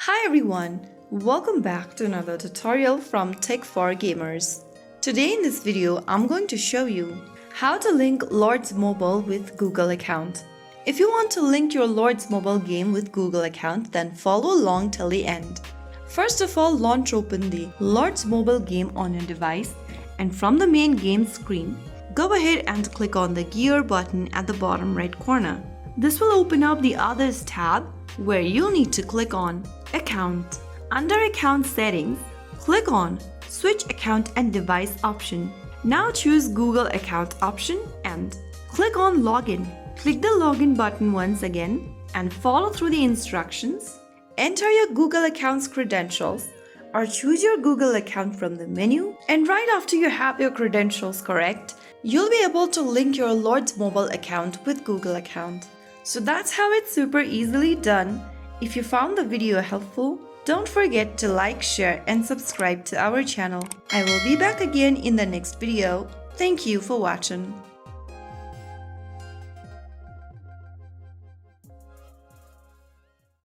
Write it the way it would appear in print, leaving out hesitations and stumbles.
Hi everyone, welcome back to another tutorial from Tech4Gamers. Today in this video, I'm going to show you how to link Lords Mobile with Google account. If you want to link your Lords Mobile game with Google account, then follow along till the end. First of all, launch open the Lords Mobile game on your device, and from the main game screen, go ahead and click on the gear button at the bottom right corner. This will open up the Others tab where you'll need to click on Account. Under Account Settings, click on Switch Account and Device option. Now choose Google Account option and click on Login. Click the Login button once again and follow through the instructions. Enter your Google account's credentials or choose your Google account from the menu, and right after you have your credentials correct, you'll be able to link your Lords Mobile account with Google account. So that's how it's super easily done. If you found the video helpful, don't forget to like, share and subscribe to our channel. I will be back again in the next video. Thank you for watching.